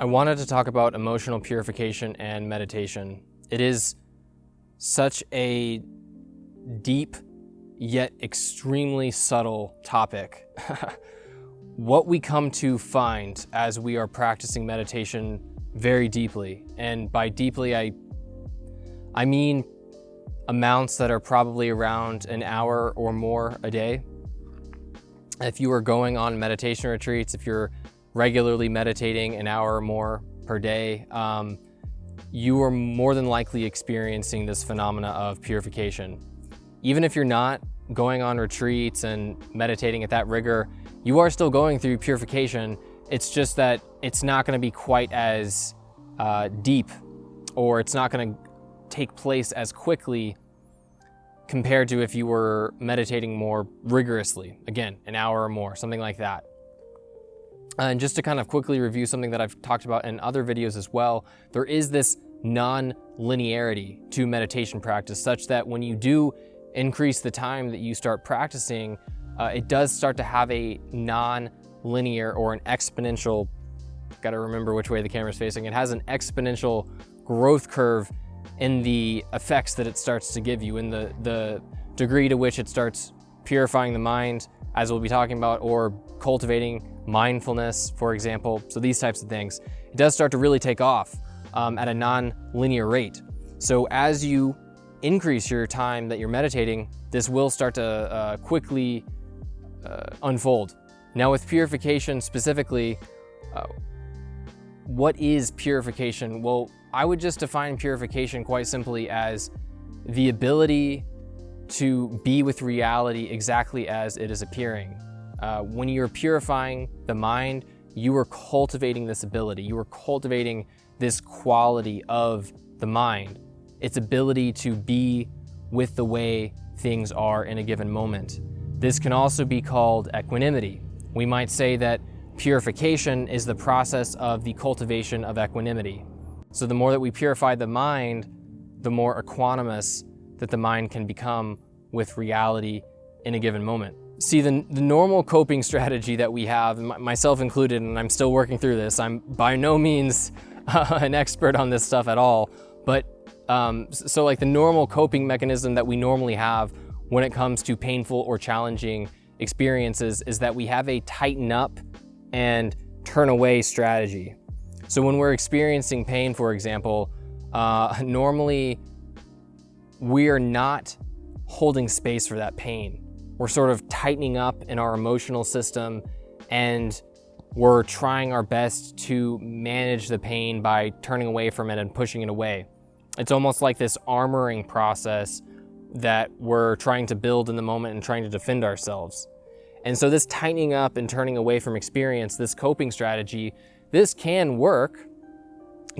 I wanted to talk about emotional purification and meditation. It is such a deep yet extremely subtle topic. What we come to find as we are practicing meditation very deeply, and by deeply I mean amounts that are probably around an hour or more a day. If you are going on meditation retreats, if you're regularly meditating an hour or more per day, you are more than likely experiencing this phenomena of purification. Even if you're not going on retreats and meditating at that rigor, you are still going through purification. It's just that it's not going to be quite as deep, or it's not going to take place as quickly compared to if you were meditating more rigorously. Again, an hour or more, something like that. And just to kind of quickly review something that I've talked about in other videos as well, there is this non-linearity to meditation practice, such that when you do increase the time that you start practicing, it does start to have a non-linear or an exponential, gotta remember which way the camera's facing, it has an exponential growth curve in the effects that it starts to give you, in the degree to which it starts purifying the mind, as we'll be talking about, or cultivating mindfulness, for example. So these types of things, it does start to really take off at a non-linear rate. So as you increase your time that you're meditating, this will start to quickly unfold. Now with purification specifically, what is purification? Well, I would just define purification quite simply as the ability to be with reality exactly as it is appearing. When you're purifying the mind, you are cultivating this ability. You are cultivating this quality of the mind, its ability to be with the way things are in a given moment. This can also be called equanimity. We might say that purification is the process of the cultivation of equanimity. So the more that we purify the mind, the more equanimous that the mind can become with reality in a given moment. See, the normal coping strategy that we have, myself included, and I'm still working through this, I'm by no means an expert on this stuff at all, but so like the normal coping mechanism that we normally have when it comes to painful or challenging experiences is that we have a tighten up and turn away strategy. So when we're experiencing pain, for example, normally we are not holding space for that pain. We're sort of tightening up in our emotional system, and we're trying our best to manage the pain by turning away from it and pushing it away. It's almost like this armoring process that we're trying to build in the moment and trying to defend ourselves. And so this tightening up and turning away from experience, this coping strategy, this can work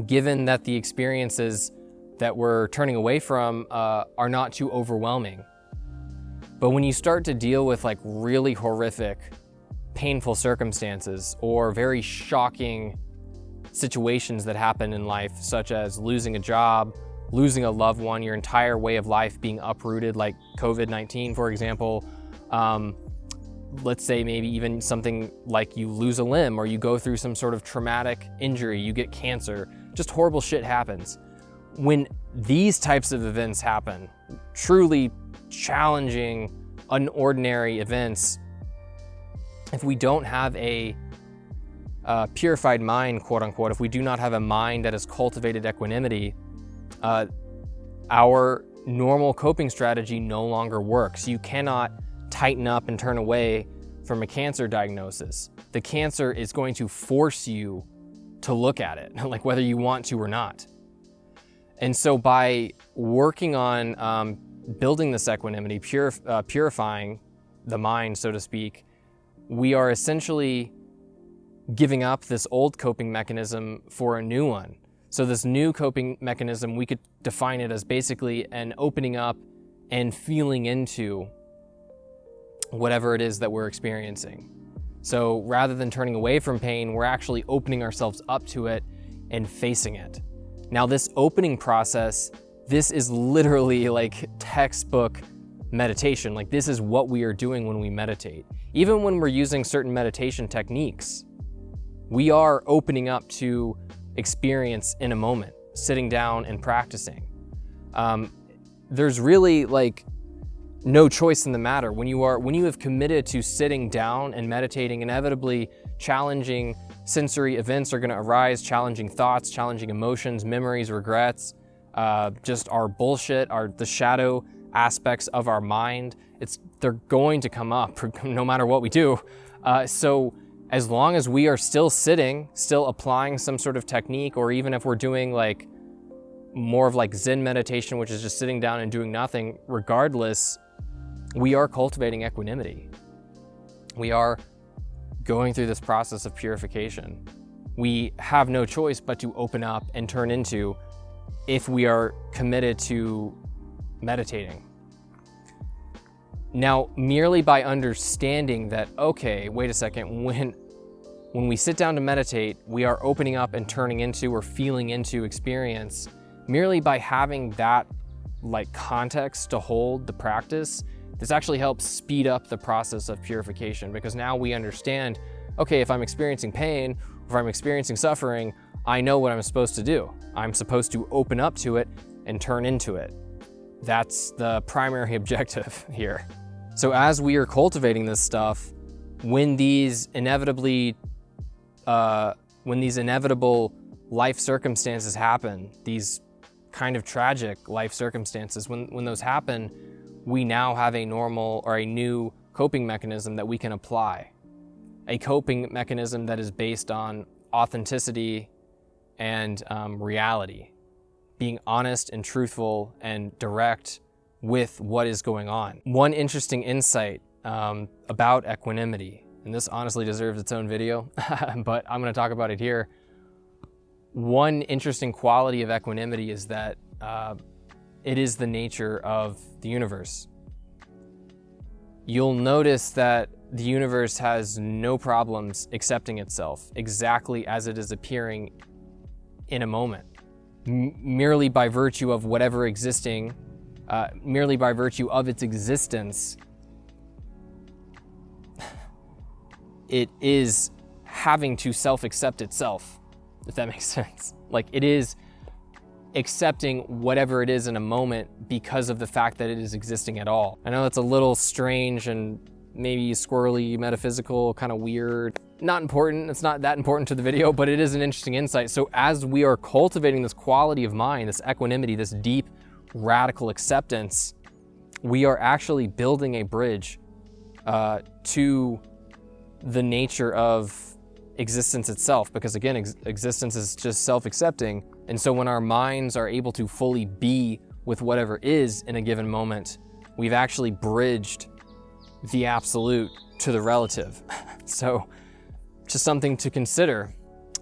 given that the experiences that we're turning away from are not too overwhelming. But when you start to deal with like really horrific, painful circumstances or very shocking situations that happen in life, such as losing a job, losing a loved one, your entire way of life being uprooted, like COVID-19, for example, let's say maybe even something like you lose a limb or you go through some sort of traumatic injury, you get cancer, just horrible shit happens. When these types of events happen, truly challenging, unordinary events, if we don't have a purified mind, quote unquote, if we do not have a mind that has cultivated equanimity, our normal coping strategy no longer works. You cannot tighten up and turn away from a cancer diagnosis. The cancer is going to force you to look at it, like whether you want to or not. And so by working on building this equanimity, purifying the mind, so to speak, we are essentially giving up this old coping mechanism for a new one. So this new coping mechanism, we could define it as basically an opening up and feeling into whatever it is that we're experiencing. So rather than turning away from pain, we're actually opening ourselves up to it and facing it. Now this opening process, this is literally like textbook meditation. Like this is what we are doing when we meditate. Even when we're using certain meditation techniques, We are opening up to experience in a moment, sitting down and practicing. There's really like no choice in the matter. When you have committed to sitting down and meditating, inevitably challenging sensory events are going to arise, challenging thoughts, challenging emotions, memories, regrets, just our bullshit, the shadow aspects of our mind. They're going to come up no matter what we do. So as long as we are still sitting, still applying some sort of technique, or even if we're doing like more of like Zen meditation, which is just sitting down and doing nothing, regardless, we are cultivating equanimity. We are going through this process of purification. We have no choice but to open up and turn into, if we are committed to meditating. Now, merely by understanding that, okay, wait a second, when we sit down to meditate, we are opening up and turning into or feeling into experience, merely by having that like context to hold the practice, this actually helps speed up the process of purification, because now we understand, okay, if I'm experiencing pain, if I'm experiencing suffering, I know what I'm supposed to do. I'm supposed to open up to it and turn into it. That's the primary objective here. So as we are cultivating this stuff, when these inevitable life circumstances happen, these kind of tragic life circumstances, when those happen, we now have a normal or a new coping mechanism that we can apply. A coping mechanism that is based on authenticity and reality, being honest and truthful and direct with what is going on. One interesting insight about equanimity, and this honestly deserves its own video, but I'm going to talk about it here. One interesting quality of equanimity is that it is the nature of the universe. You'll notice that the universe has no problems accepting itself exactly as it is appearing in a moment, merely by virtue of whatever existing, merely by virtue of its existence. It is having to self-accept itself, if that makes sense. Like, it is accepting whatever it is in a moment because of the fact that it is existing at all. I know that's a little strange and maybe squirrely, metaphysical, kind of weird. Not important, it's not that important to the video, but it is an interesting insight. So as we are cultivating this quality of mind, this equanimity, this deep, radical acceptance, we are actually building a bridge to the nature of existence itself, because again, existence is just self-accepting. And so when our minds are able to fully be with whatever is in a given moment, we've actually bridged the absolute to the relative. So just something to consider,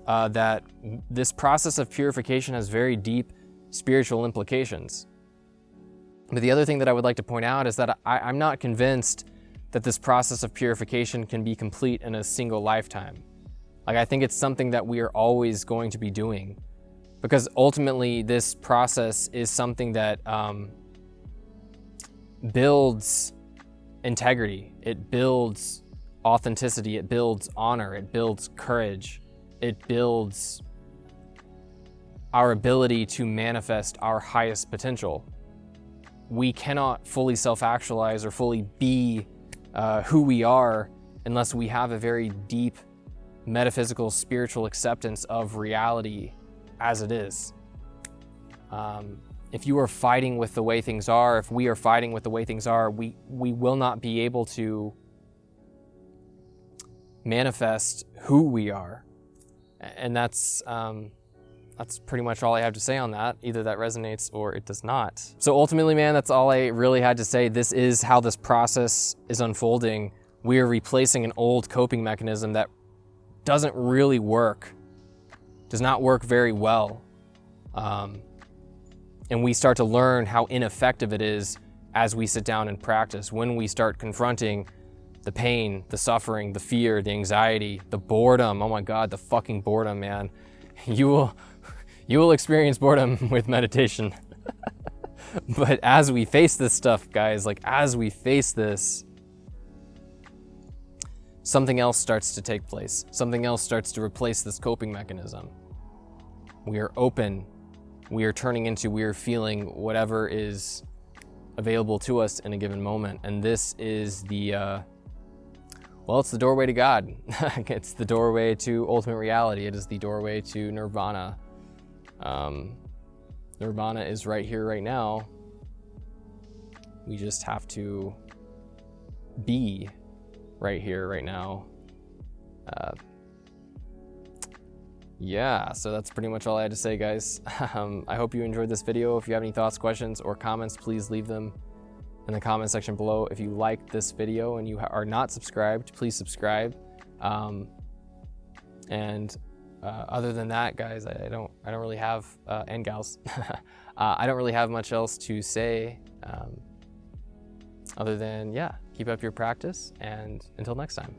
that this process of purification has very deep spiritual implications. But the other thing that I would like to point out is that I'm not convinced that this process of purification can be complete in a single lifetime. Like, I think it's something that we are always going to be doing, because ultimately this process is something that builds integrity, it builds authenticity, it builds honor, it builds courage, it builds our ability to manifest our highest potential. We cannot fully self-actualize or fully be who we are unless we have a very deep metaphysical, spiritual acceptance of reality as it is. If you are fighting with the way things are, if we are fighting with the way things are, we will not be able to manifest who we are. And that's pretty much all I have to say on that. Either that resonates or it does not. So ultimately, man, that's all I really had to say. This is how this process is unfolding. We are replacing an old coping mechanism that doesn't really work, does not work very well. And we start to learn how ineffective it is as we sit down and practice, when we start confronting the pain, the suffering, the fear, the anxiety, the boredom. Oh my God, the fucking boredom, man. You will experience boredom with meditation. But as we face this stuff, guys, like as we face this, something else starts to take place. Something else starts to replace this coping mechanism. We are open. We are turning into, we are feeling whatever is available to us in a given moment. And this is the, well, it's the doorway to God. It's the doorway to ultimate reality. It is the doorway to nirvana. Nirvana is right here, right now. We just have to be right here, right now. Yeah, so that's pretty much all I had to say, guys. I hope you enjoyed this video. If you have any thoughts, questions, or comments, please leave them in the comment section below. If you liked this video and you are not subscribed, please subscribe. Other than that, guys, I don't really have, and gals, I don't really have much else to say, other than, yeah, keep up your practice, and until next time.